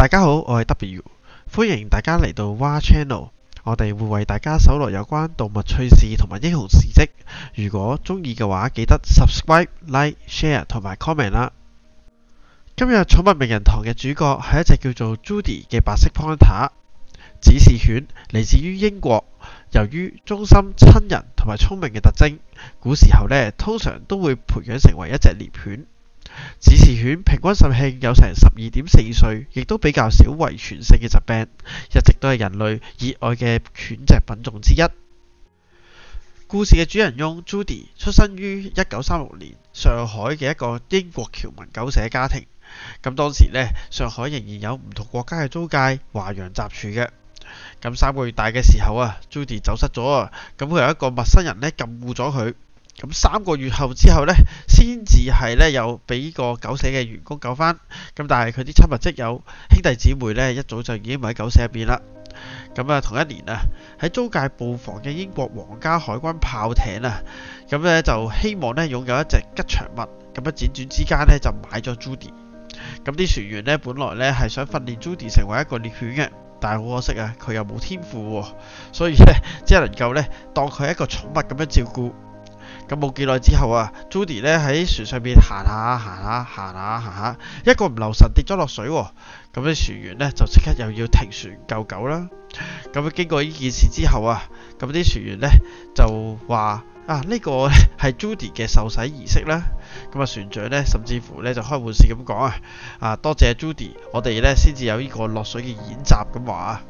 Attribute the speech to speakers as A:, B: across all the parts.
A: 大家好，我係 W， 歡迎大家嚟到 Wah Channel， 我哋會為大家搜羅有關動物趣事同埋英雄事蹟。如果中意嘅話，記得 subscribe、like、share 同埋 comment 啦。今日寵物名人堂嘅主角係一隻叫做 Judy 嘅白色 Pointer 指示犬，嚟自於英國。由於忠心、親人同埋聰明嘅特徵，古時候呢通常都會培養成為一隻獵犬。指示犬平均壽命有成12.4歲，亦都比較少遺傳性嘅疾病，一直都係人類熱愛嘅犬隻品種之一。故事嘅主人翁 Judy 出生於1936年上海嘅一個英國僑民狗舍家庭。咁當時呢，上海仍然有唔同國家嘅租界，華洋雜處嘅。咁3個月大嘅時候啊 ，Judy 走失咗啊。咁佢有一個陌生人呢禁錮咗佢。咁3個月後之後呢，先至係呢又俾個狗舍嘅員工救返。咁但係佢啲親密戚友、兄弟姊妹呢，一早就已經唔喺狗舍入邊啦。咁啊，同一年啊，喺租界布防嘅英國皇家海軍炮艇啊，咁呢就希望呢擁有一隻吉祥物。咁啊，輾轉之間呢，就買咗 Judy。咁啲船員呢，本來呢係想訓練 Judy 成為一個獵犬嘅，但係好可惜啊，佢又冇天賦喎，所以呢，只係能夠呢當佢係一個寵物咁樣照顧。咁冇幾耐之後啊 ，Judy 呢喺船上面行下，一個唔留神跌咗落水喎。咁啲船員呢就即刻又要停船救狗啦。咁經過呢件事之後啊，咁啲船員呢就話呢個係 Judy 嘅受洗儀式啦。咁啊，船長呢甚至乎呢就開玩笑咁講多謝 Judy， 我哋呢先至有呢個落水嘅演習咁話啊。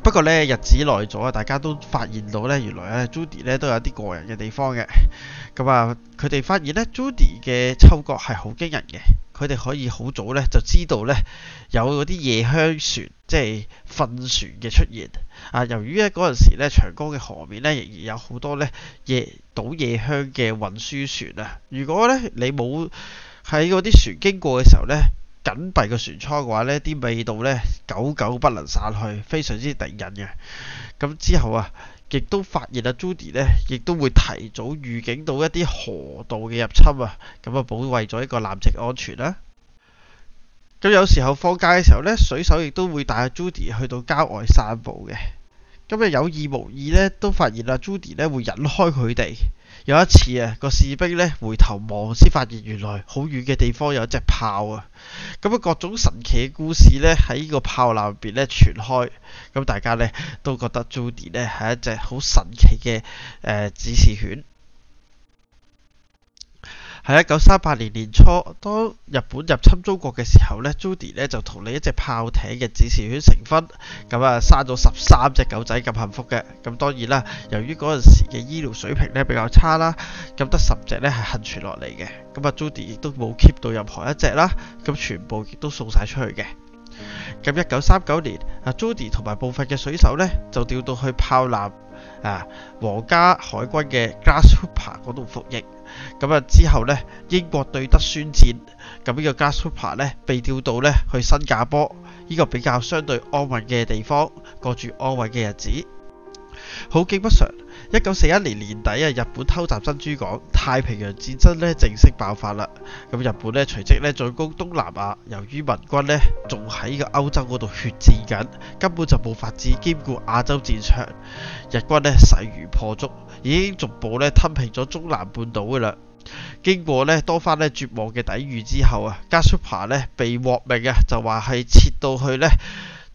A: 不過呢，日子耐咗啊，大家都發現到呢，原來Judy 呢都有啲過人嘅地方嘅。咁啊，佢哋發現呢 Judy 嘅嗅覺係好驚人嘅，佢哋可以好早呢就知道呢有嗰啲夜香船，即係糞船嘅出現。由於呢嗰陣時呢長江嘅河面呢仍然有好多呢倒夜香嘅運輸船啊。如果呢你冇喺嗰啲船經過嘅時候呢，緊閉個船艙嘅話呢，啲味道呢久久不能散去，非常之敵人嘅。咁之後啊，亦都發現Judy 呢亦都會提早預警到一啲河道嘅入侵啊，咁啊保衛咗一個艦隻安全啦。咁有時候放假嘅時候呢，水手亦都會帶Judy 去到郊外散步嘅。咁有意無意呢，都發現Judy 呢會引開佢哋。有一次個士兵呢回頭望，先發現原來好遠嘅地方有一隻炮啊！咁各種神奇嘅故事呢喺呢個炮艦入邊呢傳開，咁大家呢都覺得 Judy 呢係一隻好神奇嘅指示犬。喺1938年年初，當日本入侵中國嘅時候呢 Judy 呢就同另一隻炮艇嘅指示犬成婚，咁生咗13隻狗仔咁幸福嘅。咁當然啦，由於嗰陣時嘅醫療水平呢比較差啦，咁得10隻呢係幸存落嚟嘅。咁Judy 亦都冇 keep 到任何一隻啦，咁全部亦都送晒出去嘅。咁1939年Judy 同埋部分嘅水手呢就調到去炮艦皇家海軍嘅 Grasshopper 嗰度服役。咁之後呢，英國對德宣戰，咁呢個 Grasshopper 呢被調到呢去新加坡，呢個比較相對安穩嘅地方，過住安穩嘅日子。好景不常，1941年年底日本偷襲珍珠港，太平洋戰爭呢正式爆發啦。咁日本呢隨即呢進攻東南亞，由於盟軍呢仲喺個歐洲嗰度血戰緊，根本就冇法子兼顧亞洲戰場。日軍呢勢如破竹，已經逐步呢吞併咗中南半島噶啦。經過呢多番呢絕望嘅抵禦之後Grasshopper 呢被獲命就話係撤到去呢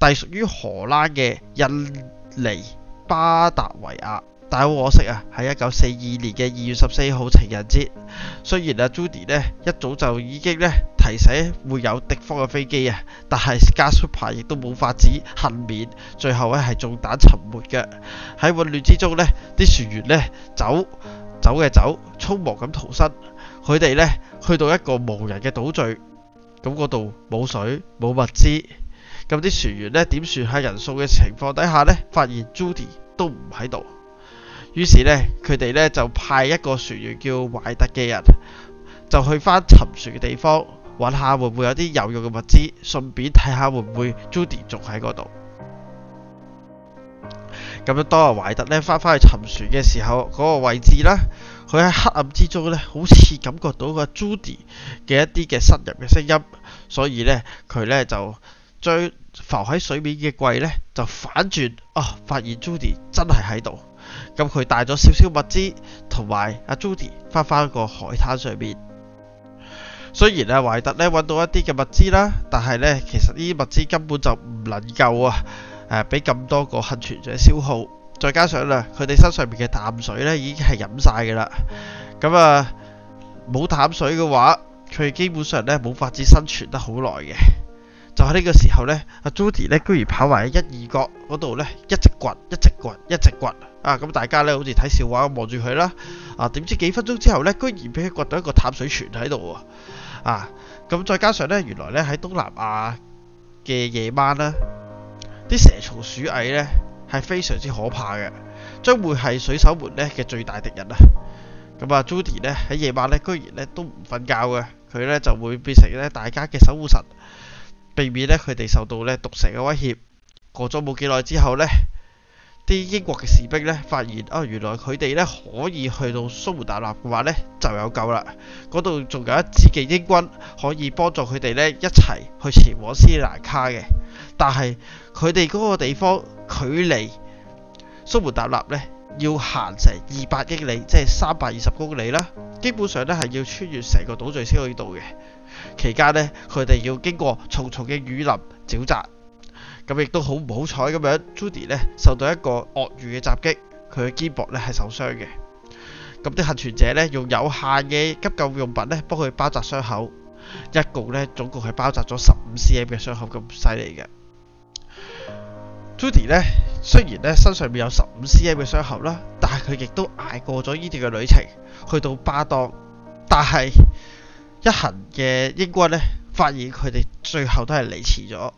A: 隸屬於荷蘭嘅印尼巴達維亞。但係好可惜喺1942年嘅2月14號情人節，雖然Judy 呢一早就已經呢提醒會有敵方嘅飛機但係 Grasshopper 亦都冇法子幸免，最後係中彈沉沒嘅。喺混亂之中呢，啲船員呢走嘅走，匆忙咁逃生。佢哋呢去到一個無人嘅島嶼，咁嗰度冇水冇物資，咁啲船員呢點算下人數嘅情況底下呢，發現 Judy 都唔喺度。於是呢，佢哋呢就派一個船員叫懷特嘅人，就去返沉船嘅地方，揾下會唔會有啲有用嘅物資，順便睇下會唔會 Judy 仲喺嗰度。咁當懷特呢翻返去沉船嘅時候，嗰個位置啦，佢喺黑暗之中呢，好似感覺到個 Judy 嘅一啲嘅呻吟嘅聲音，所以呢，佢呢就將浮喺水面嘅櫃呢就反轉，發現 Judy 真係喺度。咁佢帶咗少少物資同埋阿 Judy 翻個海灘上面。雖然阿懷特呢揾到一啲嘅物資啦，但係呢，其實呢啲物資根本就唔能夠俾咁多個幸存者消耗。再加上佢哋身上面嘅淡水呢已經係飲晒㗎啦。咁冇淡水嘅話，佢基本上呢冇法子生存得好耐嘅。就喺呢個時候呢，阿 Judy 呢居然跑埋喺一二角嗰度呢，一直掘咁大家呢好似睇笑話咁望住佢啦。點知幾分鐘之後呢，居然俾佢掘到一個淡水泉喺度喎。咁再加上呢，原來呢喺東南亞嘅夜晚呢，啲蛇蟲鼠蟻呢係非常之可怕嘅，將會係水手們呢嘅最大敵人。咁Judy 呢喺夜晚呢居然呢都唔瞓覺嘅，佢呢就會變成呢大家嘅守護神，避免呢佢哋受到呢毒蛇嘅威脅。過咗冇幾耐之後呢，啲英國嘅士兵呢發現原來佢哋呢可以去到蘇門答臘嘅話呢就有救啦。嗰度仲有一支嘅英軍可以幫助佢哋呢一齊去前往斯里蘭卡嘅，但係佢哋嗰個地方距離蘇門答臘呢要行成200英里，即係320公里啦。基本上呢係要穿越成個島嶼先去到嘅。期間呢，佢哋要經過重重嘅雨林沼澤。咁亦都好唔好彩咁樣 ，Judy 呢受到一個鱷魚嘅襲擊，佢嘅肩膊呢係受傷嘅。咁啲幸存者呢用有限嘅急救用品呢幫佢包紮傷口，總共係包紮咗15 cm 嘅傷口，咁犀利嘅。Judy 呢雖然呢身上面有15 cm 嘅傷口啦，但係佢亦都捱過咗呢段嘅旅程，去到巴當。但係一行嘅英軍呢發現佢哋最後都係離遲咗，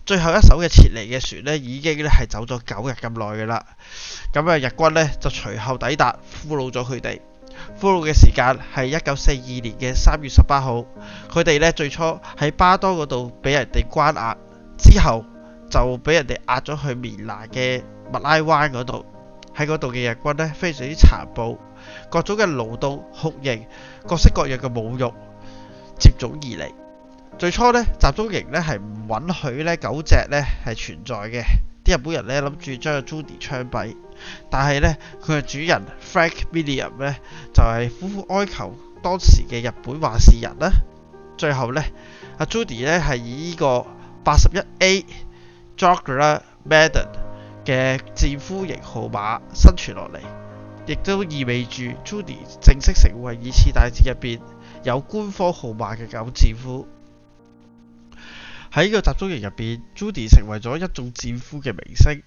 A: 最後一艘嘅撤離嘅船呢已經呢係走咗9日咁耐嘅啦。咁日軍呢就隨後抵達，俘虜咗佢哋。俘虜嘅時間係1942年嘅3月18號。佢哋呢最初喺巴當嗰度俾人哋關押，之後就俾人哋押咗去棉蘭嘅麥拉灣嗰度。喺嗰度嘅日軍呢非常之殘暴，各種嘅勞動酷刑，各式各樣嘅侮辱接踵而嚟。最初呢，集中營呢係唔允許呢狗隻呢係存在嘅。啲日本人呢諗住將 Judy 槍斃，但係呢，佢嘅主人 Frank William 呢就係苦苦哀求當時嘅日本話事人啦。最後呢，阿 Judy 呢係以呢個 81A Jugular Madden 嘅戰俘型號碼生存落嚟，亦都意味住 Judy 正式成為2次大戰入邊有官方號碼嘅狗戰俘。喺呢個集中營入邊 ，Judy 成為咗一眾戰俘嘅明星，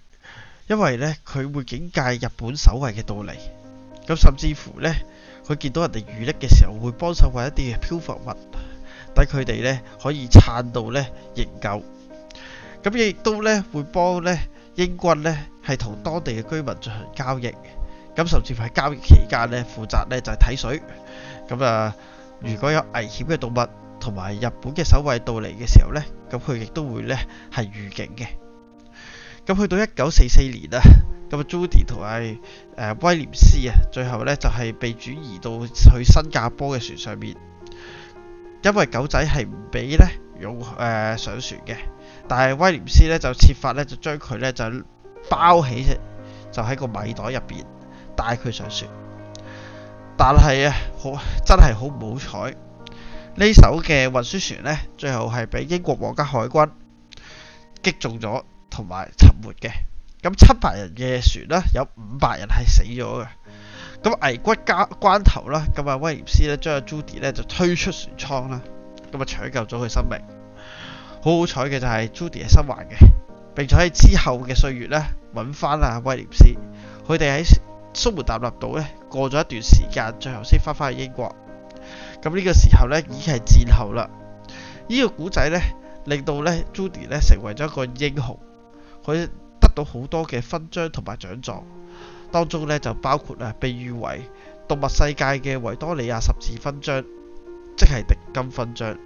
A: 因為呢，佢會警戒日本守衛嘅到嚟，咁甚至乎呢，佢見到人哋遇溺嘅時候會幫手揾一啲嘅漂浮物，等佢哋呢可以撐到呢營救。咁亦都呢會幫呢英軍呢係同當地嘅居民進行交易，咁甚至乎喺交易期間呢負責呢就係睇水。咁如果有危險嘅動物同埋日本嘅守衛到嚟嘅時候呢，咁佢亦都會呢係預警嘅。咁去到1944年啊，咁Judy 同埋威廉斯最後呢就係被轉移到去新加坡嘅船上面，因為狗仔係唔俾呢上船嘅，但係威廉斯呢就設法呢就將佢呢就包起，就喺個米袋入邊帶佢上船。但係真係好唔好彩，呢艘嘅運輸船呢，最後係俾英國皇家海軍擊中咗同埋沉沒嘅。咁700人嘅船呢，有500人係死咗嘅。咁危急關頭啦，咁威廉斯呢將阿 Judy 呢就推出船艙啦，咁搶救咗佢生命。好彩嘅就係 Judy 係生還嘅，並且喺之後嘅歲月呢揾翻阿威廉斯，佢哋喺蘇門答臘島呢過咗一段時間，最後先翻去英國。咁呢個時候呢已經係戰後啦。呢個古仔呢令到呢 Judy 呢成為咗一個英雄，佢得到好多嘅勳章同埋獎狀，當中呢就包括被譽為動物世界嘅維多利亞十字勳章，即係迪金勳章。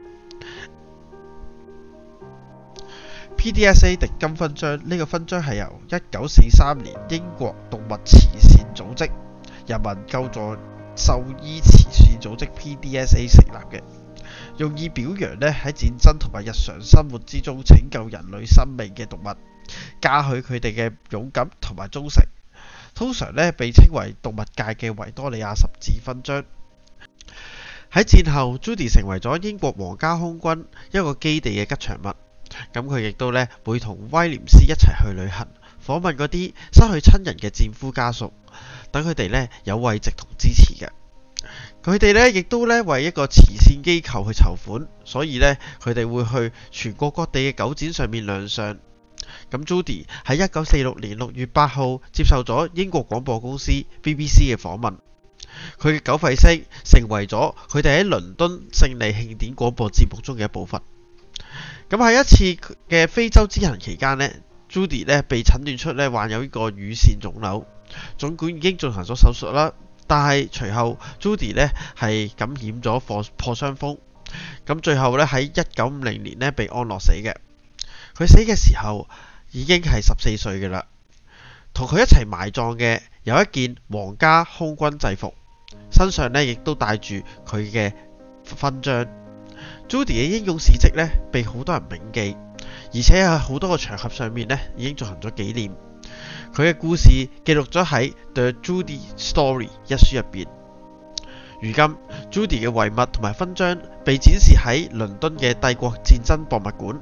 A: PDSA 迪金勳章呢個勳章係由1943年英國動物慈善組織人民救助獸醫慈善組織 PDSA 成立嘅。用以表揚呢喺戰爭同埋日常生活之中拯救人類生命嘅動物，嘉許佢哋嘅勇敢同埋忠誠。通常呢被稱為動物界嘅維多利亞十字勳章。喺戰後 ，Judy 成為咗英國皇家空軍一個基地嘅吉祥物。咁佢亦都呢會同威廉斯一齊去旅行，訪問嗰啲失去親人嘅戰俘家屬，等佢哋呢有慰藉同支持嘅。佢哋呢亦都呢為一個慈善機構去籌款，所以呢佢哋會去全國各地嘅狗展上面亮相。咁 Judy 喺1946年6月8號接受咗英國廣播公司 BBC 嘅訪問，佢嘅狗吠聲成為咗佢哋喺倫敦勝利慶典廣播節目中嘅一部分。咁喺一次嘅非洲之行期間呢 Judy 呢被診斷出呢患有呢個乳腺腫瘤，儘管已經進行咗手術啦，但係隨後 Judy 呢係感染咗破傷風，咁最後呢喺1950年呢被安樂死嘅。佢死嘅時候已經係14歲嘅啦。同佢一齊埋葬嘅有一件皇家空軍制服，身上呢亦都帶住佢嘅勳章。Judy 嘅英勇事蹟呢被好多人銘記，而且喺好多個場合上面呢已經進行咗紀念。佢嘅故事記錄咗喺《The Judy Story》一書入邊。如今 Judy 嘅遺物同埋勳章被展示喺倫敦嘅帝國戰爭博物館，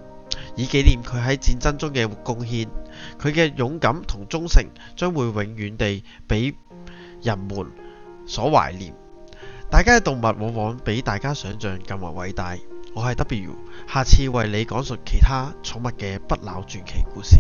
A: 以紀念佢喺戰爭中嘅貢獻。佢嘅勇敢同忠誠將會永遠地俾人們所懷念。大家嘅動物往往比大家想象更為偉大。我係 W， 下次為你講述其他寵物嘅不朽傳奇故事。